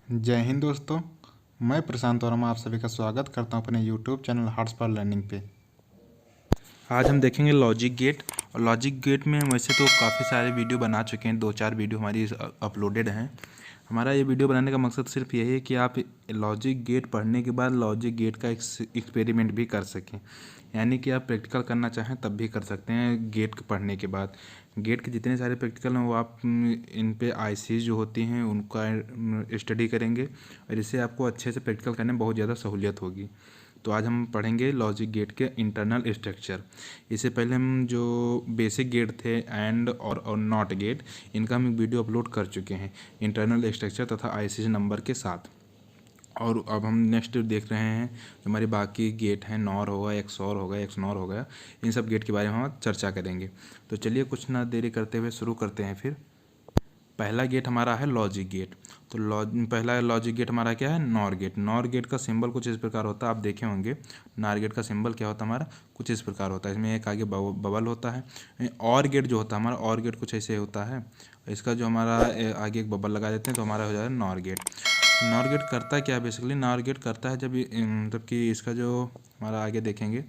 जय हिंद दोस्तों। मैं प्रशांत वर्मा आप सभी का स्वागत करता हूं अपने YouTube channel hearts for learning पे। आज हम देखेंगे लॉजिक गेट। और लॉजिक गेट में वैसे तो काफ़ी सारे वीडियो बना चुके हैं, 2-4 वीडियो हमारी अपलोडेड हैं। हमारा ये वीडियो बनाने का मकसद सिर्फ यही है कि आप लॉजिक गेट पढ़ने के बाद लॉजिक गेट का एक्सपेरिमेंट भी कर सकें, यानी कि आप प्रैक्टिकल करना चाहें तब भी कर सकते हैं। गेट पढ़ने के बाद गेट के जितने सारे प्रैक्टिकल हैं वो आप इन पे आईसीज जो होती हैं उनका स्टडी करेंगे और इससे आपको अच्छे से प्रैक्टिकल करने में बहुत ज़्यादा सहूलियत होगी। तो आज हम पढ़ेंगे लॉजिक गेट के इंटरनल स्ट्रक्चर। इससे पहले हम जो बेसिक गेट थे एंड और नॉट गेट, इनका हम वीडियो अपलोड कर चुके हैं इंटरनल स्ट्रक्चर तथा आईसीज नंबर के साथ। और अब हम नेक्स्ट देख रहे हैं जो हमारे बाकी गेट हैं, नॉर होगा, एक्सऑर होगा, एक्सनॉर हो गया, इन सब गेट के बारे में हम चर्चा करेंगे। तो चलिए कुछ ना देरी करते हुए शुरू करते हैं। फिर पहला गेट हमारा है लॉजिक गेट। तो पहला लॉजिक गेट हमारा क्या है? NOR gate. नॉर गेट का सिंबल कुछ इस प्रकार होता है, आप देखे होंगे। नॉर गेट का सिंबल क्या होता है हमारा? कुछ इस प्रकार होता है। इसमें एक आगे बबल होता है। और गेट जो होता है हमारा, और गेट कुछ ऐसे होता है। इसका जो हमारा आगे एक बबल लगा देते हैं तो हमारा हो जाएगा नॉर गेट। नॉर गेट करता क्या है बेसिकली? नॉर गेट करता है जब कि इसका जो हमारा आगे देखेंगे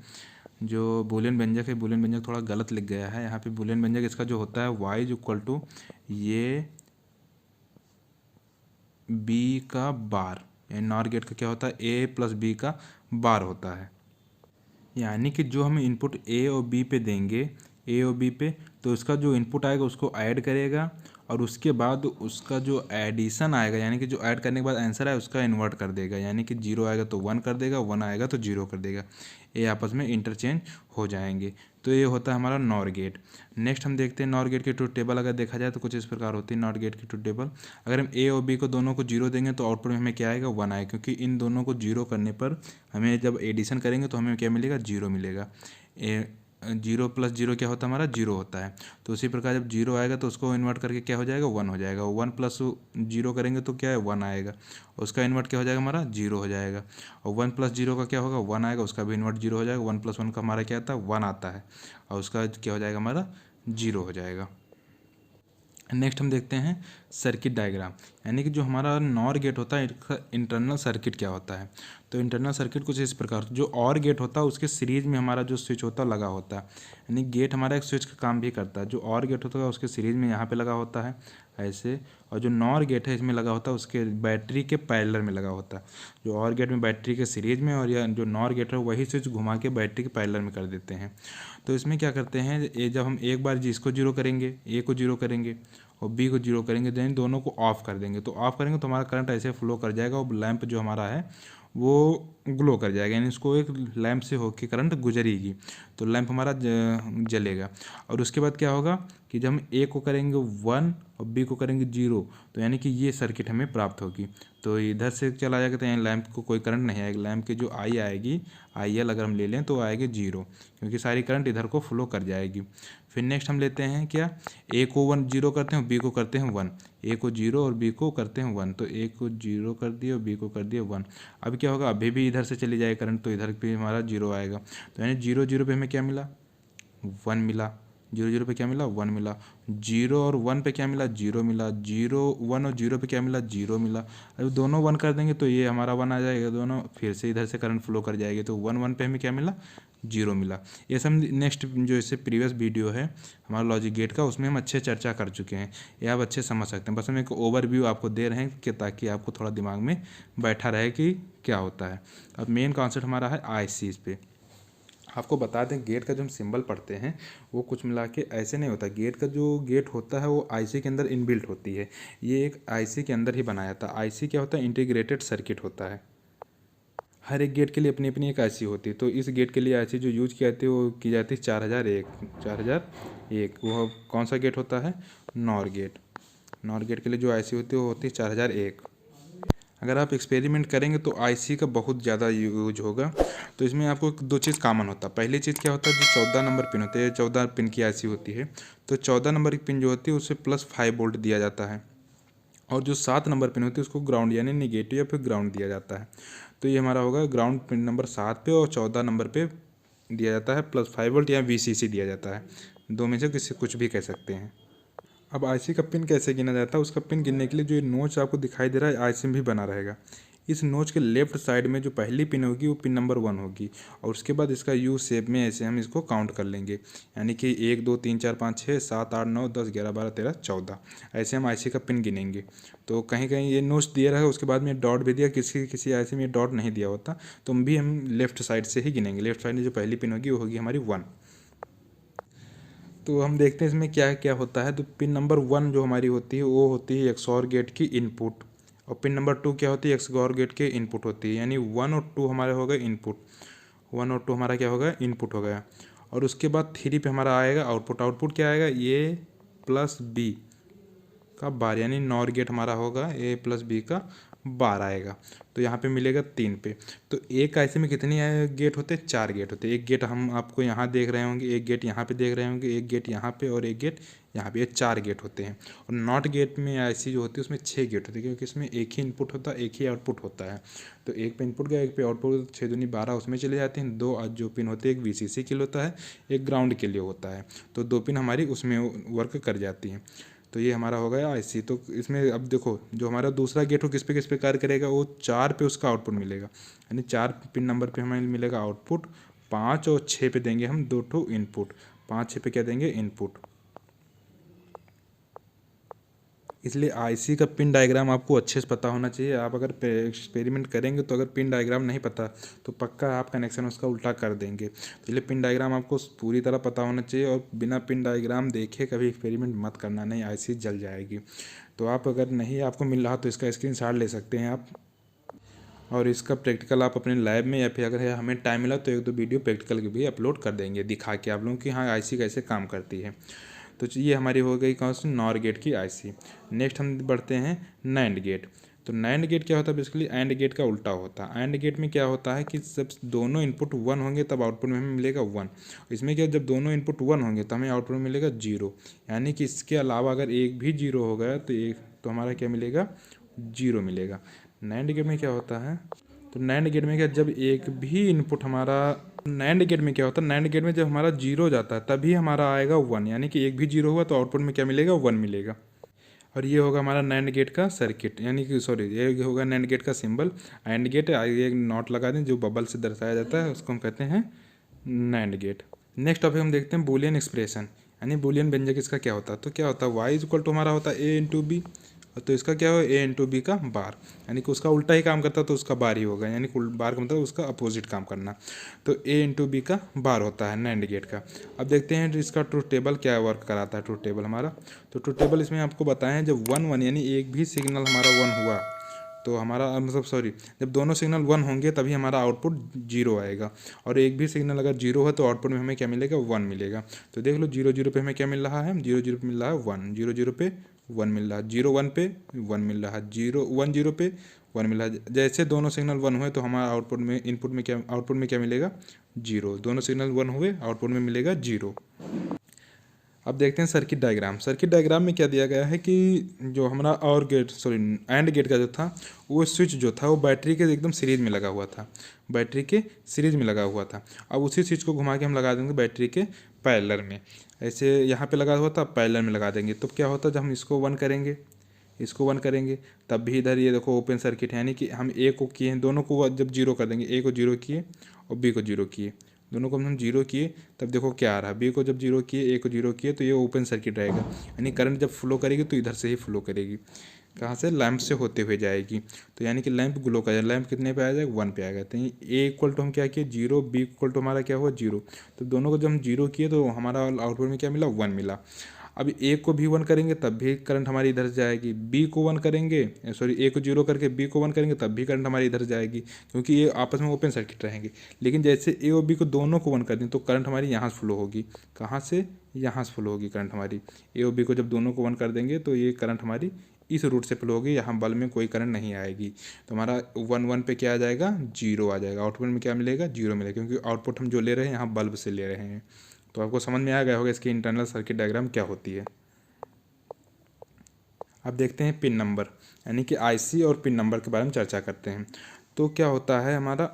जो बूलियन व्यंजक है, बूलियन व्यंजक थोड़ा गलत लिख गया है यहाँ पे। बूलियन व्यंजक इसका जो होता है y इज इक्वल टू ये बी का बार, यानी नॉर गेट का क्या होता है? ए प्लस बी का बार होता है। यानी कि जो हम इनपुट ए और बी पे देंगे, ए और बी पे, तो उसका जो इनपुट आएगा उसको ऐड करेगा और उसके बाद उसका जो एडिशन आएगा, यानी कि जो ऐड करने के बाद आंसर आए उसका इन्वर्ट कर देगा। यानी कि 0 आएगा तो 1 कर देगा, 1 आएगा तो 0 कर देगा। ये आपस में इंटरचेंज हो जाएंगे। तो ये होता है हमारा नॉर गेट। नेक्स्ट हम देखते हैं नॉर गेट की ट्रुथ टेबल। अगर देखा जाए तो कुछ इस प्रकार होती है नॉर गेट की ट्रुथ टेबल। अगर हम ए और बी को दोनों को 0 देंगे तो आउटपुट में हमें क्या आएगा? 1 आएगा, क्योंकि इन दोनों को 0 करने पर हमें जब एडिशन करेंगे तो हमें क्या मिलेगा? 0 मिलेगा। 0 प्लस 0 क्या होता है हमारा? 0 होता है। तो उसी प्रकार जब 0 आएगा तो उसको इन्वर्ट करके क्या हो जाएगा? 1 हो जाएगा। 1 प्लस 0 करेंगे तो क्या है? 1 आएगा। उसका इन्वर्ट क्या हो जाएगा हमारा? 0 हो जाएगा। और 1 प्लस 0 का क्या होगा? 1 आएगा, उसका भी इन्वर्ट 0 हो जाएगा। 1 प्लस 1 का हमारा क्या आता है? 1 आता है, और उसका क्या हो जाएगा हमारा? 0 हो जाएगा। नेक्स्ट हम देखते हैं सर्किट डायग्राम, यानी कि जो हमारा नॉर गेट होता है इसका इंटरनल सर्किट क्या होता है। तो इंटरनल सर्किट कुछ इस प्रकार, जो और गेट होता है उसके सीरीज में हमारा जो स्विच होता है लगा होता है, यानी गेट हमारा एक स्विच का काम भी करता है। जो और गेट होता है उसके सीरीज में यहाँ पे लगा होता है ऐसे, और जो नॉर गेट है इसमें लगा होता है उसके बैटरी के पैरेलल में लगा होता है। जो और गेट में बैटरी के सीरीज में, और या जो नॉर गेट है वही स्विच घुमा के बैटरी के पैरेलल में कर देते हैं। तो इसमें क्या करते हैं, ये जब हम एक बार जिसको 0 करेंगे, ए को 0 करेंगे और बी को 0 करेंगे, देन दोनों को ऑफ कर देंगे। तो ऑफ करेंगे तो हमारा करंट ऐसे फ्लो कर जाएगा और लैंप जो हमारा है वो ग्लो कर जाएगा, यानी इसको एक लैंप से होकर करंट गुजरेगी तो लैंप हमारा जलेगा। और उसके बाद क्या होगा कि जब हम ए को करेंगे 1 और बी को करेंगे 0, तो यानी कि ये सर्किट हमें प्राप्त होगी। तो इधर से चला जाएगा तो यहाँ लैंप को कोई करंट नहीं आएगा। लैंप की जो आई आएगी, आई एल अगर हम ले लें तो आएगी 0, क्योंकि सारी करंट इधर को फ्लो कर जाएगी। फिर नेक्स्ट हम लेते हैं क्या, ए को 0 करते हैं, बी को करते हैं 1। ए को 0 और बी को करते हैं 1, तो ए को 0 कर दिए और बी को कर दिए 1। अब क्या होगा? अभी भी इधर से चली जाएगा करंट, तो इधर भी हमारा 0 आएगा। तो यानी 0 0 पे हमें क्या मिला? 1 मिला। 0 0 पे क्या मिला? 1 मिला। 0 और 1 पे क्या मिला? 0 मिला। 0 1 और 0 पे क्या मिला? 0 मिला। अब दोनों 1 कर देंगे तो ये हमारा 1 आ जाएगा, दोनों फिर से इधर से करंट फ्लो कर जाएगी, तो 1 1 पे हमें क्या मिला? 0 मिला। ये सब नेक्स्ट जो इससे प्रीवियस वीडियो है हमारा लॉजिक गेट का, उसमें हम अच्छे चर्चा कर चुके हैं, ये आप अच्छे समझ सकते हैं। बस हम एक ओवरव्यू आपको दे रहे हैं कि ताकि आपको थोड़ा दिमाग में बैठा रहे कि क्या होता है। अब मेन कॉन्सेप्ट हमारा है आईसीज पे। आपको बता दें गेट का जो हम सिंबल पढ़ते हैं वो कुछ मिला के ऐसे नहीं होता। गेट का जो गेट होता है वो आईसी के अंदर इनबिल्ट होती है, ये एक आईसी के अंदर ही बनाया था। आईसी क्या होता है? इंटीग्रेटेड सर्किट होता है। हर एक गेट के लिए अपनी अपनी एक आईसी होती है। तो इस गेट के लिए आईसी जो यूज की जाती है वो की जाती है 4001। 4001 वो कौन सा गेट होता है? NOR gate. नॉर गेट के लिए जो आईसी होती है वो होती है 4001। अगर आप एक्सपेरिमेंट करेंगे तो आईसी का बहुत ज़्यादा यूज होगा। तो इसमें आपको 2 चीज़ कॉमन होता है। पहली चीज़ क्या होता है, जो 14 नंबर पिन होते हैं, 14 पिन की आईसी होती है, तो 14 नंबर की पिन जो होती है उसे +5 वोल्ट दिया जाता है, और जो 7 नंबर पिन होती है उसको ग्राउंड यानी निगेटिव या फिर ग्राउंड दिया जाता है। तो ये हमारा होगा ग्राउंड पिन नंबर 7 पे, और 14 नंबर पे दिया जाता है +5 वोल्ट या VCC दिया जाता है। दो में से किसी कुछ भी कह सकते हैं। अब आईसी का पिन कैसे गिना जाता है, उसका पिन गिनने के लिए जो ये नोच आपको दिखाई दे रहा है आईसी में भी बना रहेगा। इस नोच के लेफ्ट साइड में जो पहली पिन होगी वो पिन नंबर 1 होगी, और उसके बाद इसका यू शेप में ऐसे हम इसको काउंट कर लेंगे, यानी कि 1 2 3 4 5 6 7 8 9 10 11 12 13 14, ऐसे हम आईसी का पिन गिनेंगे। तो कहीं कहीं ये नोच दिया रहा है, उसके बाद में डॉट भी दिया, किसी किसी आईसी में ये डॉट नहीं दिया होता, तो हम लेफ्ट साइड से ही गिनेंगे। लेफ्ट साइड में जो पहली पिन होगी वो होगी हमारी 1। तो हम देखते हैं इसमें क्या क्या होता है। तो पिन नंबर 1 जो हमारी होती है वो होती है एक्सऑर गेट की इनपुट, और पिन नंबर 2 क्या होती है, एक्सऑर गेट के इनपुट होती है, यानी 1 और 2 हमारे हो गए इनपुट, 1 और 2 हमारा क्या हो गया, इनपुट हो गया। और उसके बाद 3 पे हमारा आएगा आउटपुट। आउटपुट क्या आएगा, ए प्लस बी का बार, यानी नॉर गेट हमारा होगा ए प्लस बी का बार आएगा। तो यहाँ पे मिलेगा 3 पे। तो एक ऐसे में कितनी गेट होते हैं, 4 गेट होते हैं। एक गेट हम आपको यहाँ देख रहे होंगे, एक गेट यहाँ पे देख रहे होंगे, एक गेट यहाँ पे और एक गेट यहाँ पे, ये 4 गेट होते हैं। और नॉट गेट में ऐसी जो होती है उसमें 6 गेट होते हैं, क्योंकि इसमें एक ही इनपुट होता है, एक ही आउटपुट होता है। तो एक पे इनपुट गया, एक पे आउटपुट, 6 दूनी 12 उसमें चले जाते हैं। 2 जो पिन होते हैं, एक वीसीसी के लिए होता है, एक ग्राउंड के लिए होता है। तो 2 पिन हमारी उसमें वर्क कर जाती हैं। तो ये हमारा हो गया आईसी। तो इसमें अब देखो जो हमारा दूसरा गेट हो किस पे कार्य करेगा, वो 4 पे उसका आउटपुट मिलेगा, यानी 4 पिन नंबर पे हमें मिलेगा आउटपुट। 5 और 6 पे देंगे हम 2 ठो इनपुट, 5 6 पे क्या देंगे, इनपुट। इसलिए आईसी का पिन डायग्राम आपको अच्छे से पता होना चाहिए। आप अगर एक्सपेरिमेंट करेंगे तो अगर पिन डायग्राम नहीं पता तो पक्का आप कनेक्शन उसका उल्टा कर देंगे। तो इसलिए पिन डायग्राम आपको पूरी तरह पता होना चाहिए, और बिना पिन डायग्राम देखे कभी एक्सपेरिमेंट मत करना, नहीं आईसी जल जाएगी। तो आप अगर नहीं आपको मिल रहा तो इसका स्क्रीनशॉट ले सकते हैं आप, और इसका प्रैक्टिकल आप अपने लैब में, या फिर अगर हमें टाइम मिला तो 1 2 वीडियो प्रैक्टिकल की भी अपलोड कर देंगे दिखा के आप लोगों की हाँ आईसी कैसे काम करती है। तो ये हमारी हो गई कौन सी, नॉर गेट की आईसी। नेक्स्ट हम बढ़ते हैं नैंड गेट। तो नैंड गेट क्या होता है, बेसिकली एंड गेट का उल्टा होता है। एंड गेट में क्या होता है कि जब दोनों इनपुट 1 होंगे तब आउटपुट में हमें मिलेगा 1। इसमें क्या, जब दोनों इनपुट 1 होंगे तो हमें आउटपुट में मिलेगा 0, यानी कि इसके अलावा अगर एक भी 0 हो गया तो हमारा क्या मिलेगा, 0 मिलेगा। नैंड गेट में क्या होता है, तो नैंड गेट में क्या, जब एक भी इनपुट हमारा, नैंड गेट में क्या होता है, नैंड गेट में जब हमारा 0 जाता है तभी हमारा आएगा 1, यानी कि एक भी 0 हुआ तो आउटपुट में क्या मिलेगा, 1 मिलेगा। और ये होगा हमारा नैंड गेट का सर्किट, यानी कि सॉरी ये होगा नैंड गेट का सिंबल। एंड गेट एक नॉट लगा दें जो बबल से दर्शाया जाता है, उसको हम कहते हैं नैंड गेट। नेक्स्ट टॉपिक हम देखते हैं बूलियन एक्सप्रेशन, यानी बूलियन व्यंजक इसका क्या होता है। तो क्या होता है, वाई इज इक्वल टू हमारा होता है ए इंटू बी, तो इसका क्या हो, ए इंटू बी का बार, यानी कि उसका उल्टा ही काम करता तो उसका बार ही होगा, यानी कि बार का मतलब उसका अपोजिट काम करना। तो ए इंटू बी का बार होता है नैंड गेट का। अब देखते हैं इसका ट्रूथ टेबल क्या वर्क कराता है। ट्रूथ टेबल हमारा, तो ट्रूथ टेबल इसमें आपको बताएं, जब 1 1 यानी एक भी सिग्नल हमारा 1 हुआ तो हमारा मतलब सॉरी, जब दोनों सिग्नल 1 होंगे तभी हमारा आउटपुट 0 आएगा, और एक भी सिग्नल अगर 0 है तो आउटपुट में हमें क्या मिलेगा, 1 मिलेगा। तो देख लो 0 0 पे हमें क्या मिल रहा है, 0 0 पे मिल रहा है 1, 0 0 पे 1 मिल रहा है, 0 1 पे 1 मिल रहा है, 0 1 0 पे 1 मिल रहा है। जैसे दोनों सिग्नल 1 हुए तो हमारा आउटपुट में इनपुट में क्या, आउटपुट में क्या मिलेगा, 0। दोनों सिग्नल 1 हुए आउटपुट में मिलेगा 0। अब देखते हैं सर्किट डायग्राम। सर्किट डायग्राम में क्या दिया गया है कि जो हमारा और गेट सॉरी एंड गेट का जो था वो स्विच जो था वो बैटरी के एकदम सीरीज में लगा हुआ था, बैटरी के सीरीज में लगा हुआ था। अब उसी स्विच को घुमा के हम लगा देंगे बैटरी के पैरेलल में, ऐसे यहाँ पे लगा हुआ था पैरेलल में लगा देंगे। तो क्या होता है, जब हम इसको 1 करेंगे, इसको 1 करेंगे तब भी इधर ये देखो ओपन सर्किट है, यानी कि हम ए को किए हैं, दोनों को जब 0 कर देंगे, ए को 0 किए और बी को 0 किए, दोनों को हम 0 किए तब देखो क्या आ रहा है, बी को जब 0 किए ए को 0 किए तो ये ओपन सर्किट रहेगा, यानी करंट जब फ्लो करेगी तो इधर से ही फ्लो करेगी, कहाँ से, लैंप से होते हुए जाएगी। तो यानी कि लैंप ग्लो कर जाएगा, लैंप कितने पे आ जाएगा, 1 पे आ गया। तो ए इक्वल टू हम क्या किए 0, बी इक्वल टू हमारा क्या हुआ 0, तो दोनों को जब हम 0 किए तो हमारा आउटपुट में क्या मिला, 1 मिला। अब ए को भी 1 करेंगे तब भी करंट हमारी इधर जाएगी, बी को 1 करेंगे सॉरी ए को 0 करके बी को 1 करेंगे तब भी करंट हमारी इधर जाएगी, क्योंकि ये आपस में ओपन सर्किट रहेंगे। लेकिन जैसे ए और बी को दोनों को 1 कर दें तो करंट हमारी यहाँ से फ्लो होगी, कहाँ से, यहाँ से फ्लो होगी करंट हमारी। ए और बी को जब दोनों को 1 कर देंगे तो ये करंट हमारी इस रूट से फ्लो होगी, यहाँ बल्ब में कोई करंट नहीं आएगी। तो हमारा 1 1 पे क्या आ जाएगा, 0 आ जाएगा, आउटपुट में क्या मिलेगा, 0 मिलेगा, क्योंकि आउटपुट हम जो ले रहे हैं यहाँ बल्ब से ले रहे हैं। तो आपको समझ में आ गया होगा इसकी इंटरनल सर्किट डायग्राम क्या होती है। अब देखते हैं पिन नंबर, यानी कि आईसी और पिन नंबर के बारे में चर्चा करते हैं। तो क्या होता है हमारा,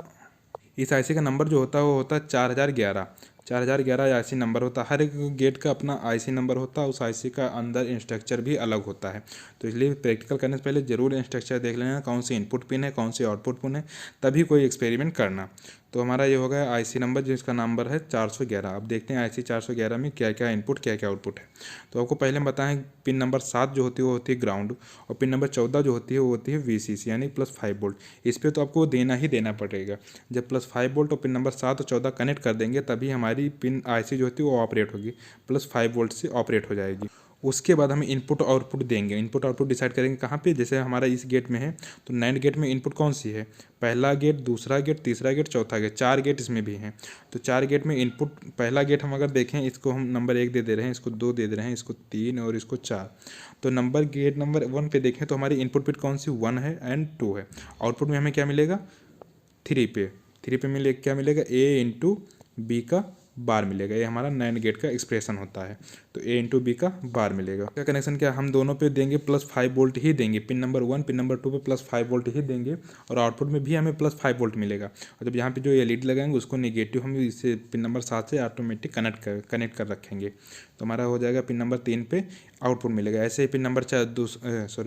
इस आईसी का नंबर जो होता है वो होता है 4011। 4011 आईसी नंबर होता है। हर एक गेट का अपना आईसी नंबर होता है, उस आईसी का अंदर इंस्ट्रक्चर भी अलग होता है। तो इसलिए प्रैक्टिकल करने से पहले ज़रूर इंस्ट्रक्चर देख लेना, कौन सी इनपुट पिन है, कौन सी आउटपुट पिन है, तभी कोई एक्सपेरिमेंट करना। तो हमारा ये हो गया आईसी नंबर, जिसका नंबर है 411। अब देखते हैं आईसी 411 में क्या क्या इनपुट क्या क्या आउटपुट है। तो आपको पहले हम बताएं, पिन नंबर 7 जो होती है वो होती है ग्राउंड, और पिन नंबर 14 जो होती है वो होती है वीसीसी यानी +5 वोल्ट। इस पर तो आपको देना ही देना पड़ेगा। जब +5 वोल्ट और पिन नंबर 7 और 14 कनेक्ट कर देंगे तभी हमारी पिन आईसी जो होती है वो ऑपरेट होगी, +5 वोल्ट से ऑपरेट हो जाएगी। उसके बाद हम इनपुट आउटपुट देंगे। इनपुट आउटपुट डिसाइड करेंगे कहाँ पे, जैसे हमारा इस गेट में है तो नैंड गेट में इनपुट कौन सी है, पहला गेट, दूसरा गेट, तीसरा गेट, चौथा गेट, 4 गेट इसमें भी हैं। तो 4 गेट में इनपुट, पहला गेट हम अगर देखें, इसको हम नंबर 1 दे रहे हैं, इसको 2 दे रहे हैं, इसको 3 और इसको 4। तो गेट नंबर 1 पे देखें तो हमारी इनपुट पिन कौन सी 1 है एंड 2 है। आउटपुट में हमें क्या मिलेगा 3 पे, क्या मिलेगा A/B का बार मिलेगा। ये हमारा नैंड गेट का एक्सप्रेशन होता है। तो A/B का बार मिलेगा। क्या कनेक्शन, क्या हम दोनों पे देंगे +5 वोल्ट ही देंगे, पिन नंबर 1 पिन नंबर 2 पे +5 वोल्ट ही देंगे, और आउटपुट में भी हमें +5 वोल्ट मिलेगा। और जब यहाँ पे जो LED लगाएंगे उसको नेगेटिव हम इसे पिन नंबर 7 से ऑटोमेटिक कनेक्ट कर रखेंगे। तो हमारा हो जाएगा पिन नंबर 3 पे आउटपुट मिलेगा। ऐसे ही पिन नंबर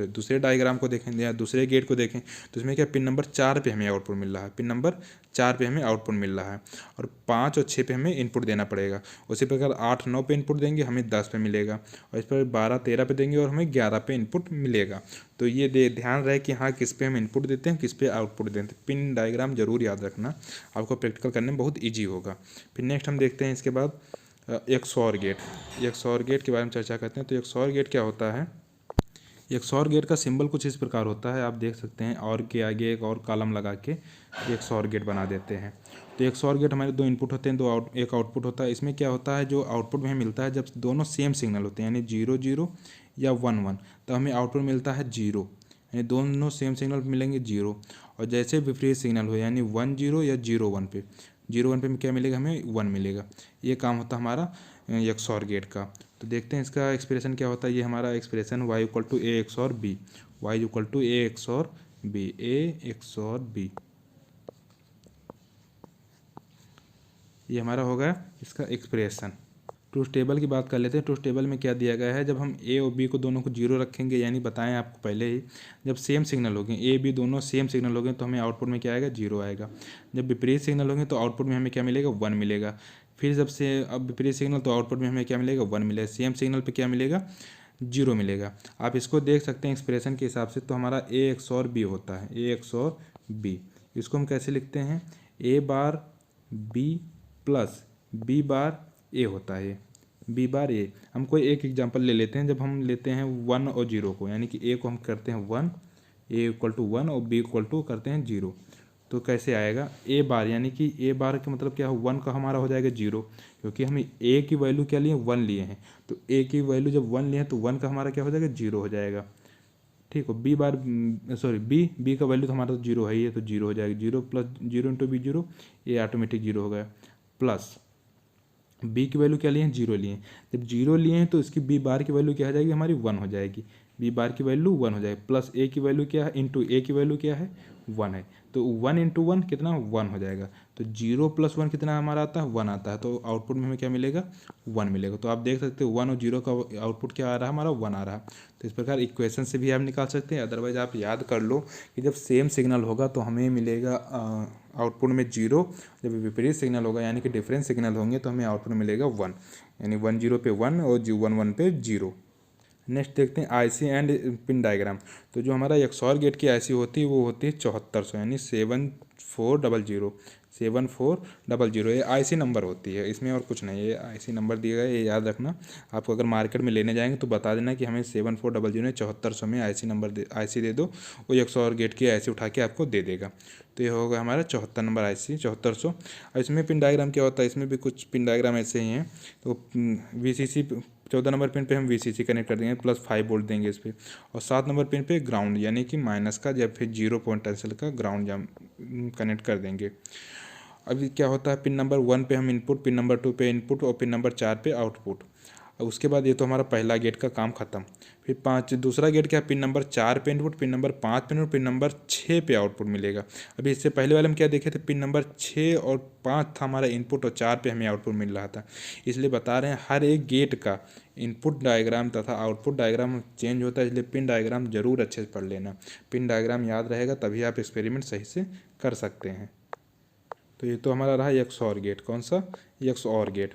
दूसरे डायग्राम को देखें या दूसरे गेट को देखें तो इसमें क्या पिन नंबर 4 पे हमें आउटपुट मिल रहा है, पिन नंबर 4 पे हमें आउटपुट मिल रहा है, और 5 और 6 पे हमें इनपुट देना पड़ेगा। उसी प्रकार 8 9 पे इनपुट देंगे हमें 10 पे मिलेगा, और इस पर 12 13 पे देंगे और हमें 11 पे इनपुट मिलेगा। तो ये ध्यान रहे कि हाँ किस पे हम इनपुट देते हैं, किस पे आउटपुट देते हैं। पिन डायग्राम जरूर याद रखना, आपको प्रैक्टिकल करने में बहुत ईजी होगा। फिर नेक्स्ट हम देखते हैं इसके बाद XOR गेट। XOR गेट के बारे में चर्चा करते हैं। तो XOR गेट क्या होता है, XOR गेट का सिंबल कुछ इस प्रकार होता है, आप देख सकते हैं, और के आगे एक और कॉलम लगा के XOR गेट बना देते हैं। तो XOR गेट हमारे 2 इनपुट होते हैं, एक आउटपुट होता है। इसमें क्या होता है, जो आउटपुट में मिलता है जब दोनों सेम सिग्नल होते हैं, यानी 0 0 या 1 1, तो हमें आउटपुट मिलता है 0, यानी दोनों सेम सिग्नल मिलेंगे 0। और जैसे विपरीत सिग्नल हो, यानी 1 0 या 0 1 पे, 0 1 पे क्या मिलेगा, हमें 1 मिलेगा। ये काम होता है हमारा XOR गेट का। तो देखते हैं इसका एक्सप्रेशन क्या होता है। ये हमारा expression y = A XOR B, y = A XOR B, A XOR B, ये हमारा होगा इसका एक्सप्रेशन। ट्रूथ टेबल की बात कर लेते हैं। ट्रूथ टेबल में क्या दिया गया है, जब हम A और B को दोनों को 0 रखेंगे, यानी बताएं आपको पहले ही, जब सेम सिग्नल होंगे, A B दोनों सेम सिग्नल होंगे तो हमें आउटपुट में क्या आएगा, 0 आएगा। जब विपरीत सिग्नल होंगे तो आउटपुट में हमें क्या मिलेगा, 1 मिलेगा। फिर जब से अब विपरीत सिग्नल तो आउटपुट में हमें क्या मिलेगा, 1 मिलेगा। सेम सिग्नल पर क्या मिलेगा, 0 मिलेगा। आप इसको देख सकते हैं एक्सप्रेशन के हिसाब से। तो हमारा A XOR B होता है, A XOR B। इसको हम कैसे लिखते हैं, A bar B plus B bar A होता है, B बार A। हम कोई एक एग्जांपल ले लेते हैं। जब हम लेते हैं 1 और 0 को, यानी कि A को हम करते हैं 1, A = 1 और B = करते हैं 0, तो कैसे आएगा, A बार, यानी कि A बार का मतलब क्या है, 1 का हमारा हो जाएगा 0, क्योंकि हम A की वैल्यू क्या लिए, 1 लिए हैं। तो A की वैल्यू जब 1 लिए हैं तो 1 का हमारा क्या हो जाएगा, 0 हो जाएगा। ठीक हो, B का वैल्यू तो हमारा 0 है ही है, तो 0 हो जाएगा। 0 + 0 × B 0, ये ऑटोमेटिक 0 हो गया। प्लस B की वैल्यू क्या लिए हैं, 0 लिए हैं। जब 0 लिए हैं तो इसकी B बार की वैल्यू क्या हो जाएगी, हमारी 1 हो जाएगी। B बार की वैल्यू 1 हो जाएगी। प्लस A की वैल्यू क्या है, इंटू A की वैल्यू क्या है, 1 है। तो 1 × 1 कितना, 1 हो जाएगा। तो 0 + 1 कितना हमारा आता है, 1 आता है। तो आउटपुट में हमें क्या मिलेगा, 1 मिलेगा। तो आप देख सकते हो 1 और 0 का आउटपुट क्या आ रहा है, हमारा 1 आ रहा है। तो इस प्रकार इक्वेशन से भी आप निकाल सकते हैं। अदरवाइज आप याद कर लो कि जब सेम सिग्नल होगा तो हमें मिलेगा आउटपुट में 0, जब विपरीत सिग्नल होगा यानी कि डिफरेंट सिग्नल होंगे तो हमें आउटपुट मिलेगा 1, यानी 1 0 पे 1 और 1 1 पे 0। नेक्स्ट देखते हैं आईसी एंड पिन डायग्राम। तो जो हमारा XOR गेट की आईसी होती है वो होती है 7400, यानी 7400, 7400। ये आईसी नंबर होती है, इसमें और कुछ नहीं है। ये आईसी नंबर दिया गया है, ये याद रखना। आपको अगर मार्केट में लेने जाएंगे तो बता देना कि हमें 7400 7400 में आईसी दे दो, वो XOR गेट की आईसी उठा के आपको दे देगा। तो ये होगा हमारा 74 नंबर आईसी 7400। और इसमें पिन डायग्राम क्या होता है, इसमें भी कुछ पिन डायग्राम ऐसे ही हैं। तो VCC 14 नंबर पिन पे हम VCC कनेक्ट कर देंगे, +5 वोल्ट देंगे इस पर। और 7 नंबर पिन पे ग्राउंड, यानी कि माइनस का या फिर 0 पोटेंशियल का ग्राउंड कनेक्ट कर देंगे। अभी क्या होता है, पिन नंबर 1 पे हम इनपुट, पिन नंबर 2 पे इनपुट और पिन नंबर 4 पे आउटपुट। और उसके बाद ये तो हमारा पहला गेट का काम खत्म। फिर दूसरा गेट क्या, पिन नंबर 4 पे इनपुट, पिन नंबर 5 पे इनपुट, पिन नंबर 6 पे आउटपुट मिलेगा। अभी इससे पहले वाले में क्या देखे थे, पिन नंबर 6 और 5 था हमारा इनपुट और 4 पे हमें आउटपुट मिल रहा था। इसलिए बता रहे हैं हर एक गेट का इनपुट डायग्राम तथा आउटपुट डायग्राम चेंज होता है, इसलिए पिन डायग्राम जरूर अच्छे से पढ़ लेना। पिन डायग्राम याद रहेगा तभी आप एक्सपेरिमेंट सही से कर सकते हैं। तो ये तो हमारा रहा XOR गेट। कौन सा, XOR गेट।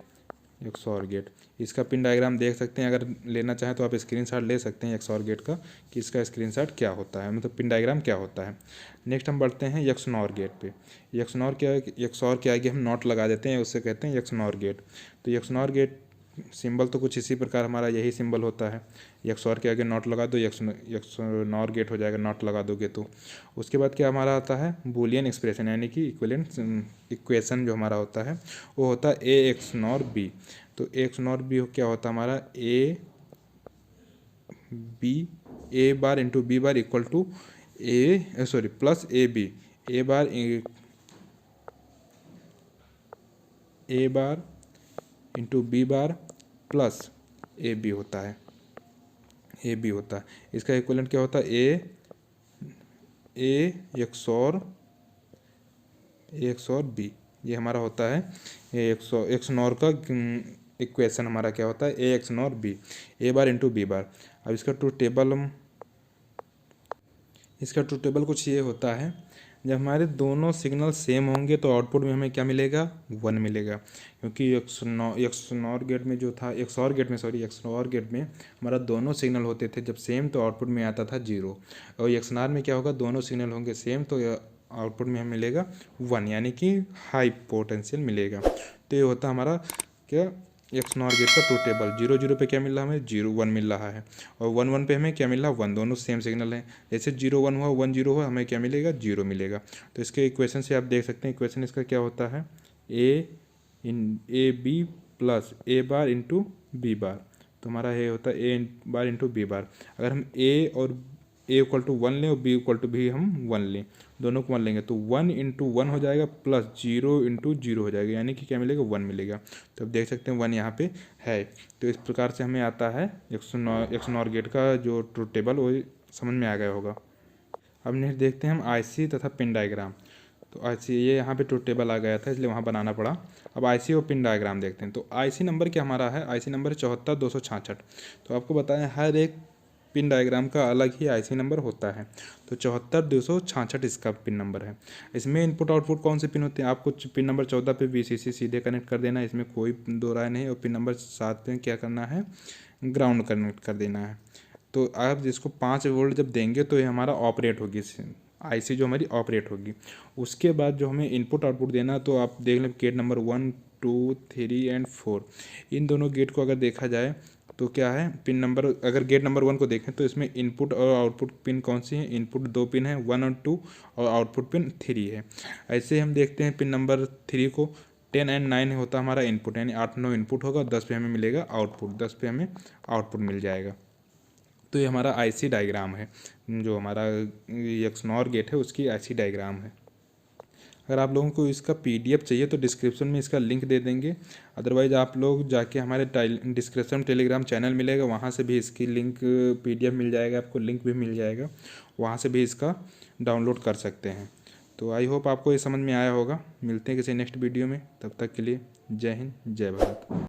XOR गेट, इसका पिन डायग्राम देख सकते हैं, अगर लेना चाहें तो आप स्क्रीनशॉट ले सकते हैं XOR गेट का, कि इसका स्क्रीनशॉट क्या होता है, मतलब पिन डायग्राम क्या होता है। नेक्स्ट हम बढ़ते हैं XNOR गेट पे। XNOR क्या है, XOR के आगे हम नॉट लगा देते हैं, उससे कहते हैं XNOR गेट। तो XNOR गेट सिंबल तो कुछ इसी प्रकार हमारा यही सिंबल होता है। XOR के आगे नॉट लगा दो, XNOR गेट हो जाएगा, नॉट लगा दोगे तो। उसके बाद क्या हमारा आता है, बूलियन एक्सप्रेशन, यानी कि इक्विवेलेंट इक्वेशन जो हमारा होता है वो होता है A XNOR B। तो A XNOR B क्या होता है हमारा, A bar into B bar equal two plus AB। A bar into B bar plus AB होता है, AB होता है। इसका इक्विवेलेंट क्या होता है, A XOR B, ये हमारा होता है XNOR का इक्वेशन हमारा क्या होता है, A XNOR B, A bar into B बार। अब इसका ट्रू टेबल कुछ ये होता है, जब हमारे दोनों सिग्नल सेम होंगे तो आउटपुट में हमें क्या मिलेगा, 1 मिलेगा। क्योंकि XNOR गेट में जो था, XOR गेट में हमारा दोनों सिग्नल होते थे जब सेम तो आउटपुट में आता था 0। और XNOR में क्या होगा, दोनों सिग्नल होंगे सेम तो आउटपुट में हमें मिलेगा 1, यानी कि हाई पोटेंशियल मिलेगा। तो ये होता हमारा क्या, XNOR गेट का ट्रू टेबल। 0 0 पे क्या मिल रहा है हमें, 0 1 मिल रहा है, और 1 1 पे हमें क्या मिल रहा है, 1, दोनों सेम सिग्नल हैं। जैसे 0 1 हुआ 1 0 हुआ, हमें क्या मिलेगा, 0 मिलेगा। तो इसके इक्वेशन से आप देख सकते हैं, इक्वेशन इसका क्या होता है, AB plus A bar into B बार। तो हमारा ये होता है A बार इंटू B बार। अगर हम A इक्वल टू 1 लें और B इक्वल टू B हम 1 लें, दोनों को 1 लेंगे तो 1 इंटू 1 हो जाएगा प्लस 0 इंटू 0 हो जाएगा, यानी कि क्या मिलेगा, 1 मिलेगा। तो अब देख सकते हैं 1 यहाँ पे है। तो इस प्रकार से हमें आता है XNOR गेट का जो ट्रू टेबल, वो समझ में आ गया होगा। अब नेक्स्ट देखते हैं हम IC तथा पिन डायग्राम। तो IC ये यहाँ पे ट्रू टेबल आ गया था, इसलिए वहाँ बनाना पड़ा। अब IC और पिन डायग्राम देखते हैं। तो IC नंबर क्या हमारा है, IC नंबर 74266। तो आपको बताएं हर एक पिन डायग्राम का अलग ही IC नंबर होता है। तो 74266 इसका पिन नंबर है। इसमें इनपुट आउटपुट कौन से पिन होते हैं, आपको पिन नंबर 14 पे VCC सीधे कनेक्ट कर देना है, इसमें कोई दो राय नहीं। और पिन नंबर 7 पे क्या करना है, ग्राउंड कनेक्ट कर देना है। तो आप जिसको 5 वोल्ट जब देंगे तो ये हमारा ऑपरेट होगी, IC जो हमारी ऑपरेट होगी। उसके बाद जो हमें इनपुट आउटपुट देना, तो आप देख लें गेट नंबर 1 2 3 एंड 4, इन दोनों गेट को अगर देखा जाए तो क्या है, पिन नंबर, अगर गेट नंबर 1 को देखें तो इसमें इनपुट और आउटपुट पिन कौन सी है, इनपुट 2 पिन है 1 और 2, और आउटपुट पिन 3 है। ऐसे हम देखते हैं पिन नंबर 3 को 10 एंड 9 होता है हमारा इनपुट, यानी 8 9 इनपुट होगा, 10 पे हमें मिलेगा आउटपुट, 10 पे हमें आउटपुट मिल जाएगा। तो ये हमारा IC डायग्राम है, जो हमारा XNOR गेट है उसकी IC डायग्राम है। अगर आप लोगों को इसका PDF चाहिए तो डिस्क्रिप्शन में इसका लिंक दे देंगे, अदरवाइज़ आप लोग जाके हमारे डिस्क्रिप्शन टेलीग्राम चैनल मिलेगा, वहाँ से भी इसकी लिंक PDF मिल जाएगा, आपको लिंक भी मिल जाएगा, वहाँ से भी इसका डाउनलोड कर सकते हैं। तो आई होप आपको ये समझ में आया होगा। मिलते हैं किसी नेक्स्ट वीडियो में, तब तक के लिए जय हिंद जय भारत।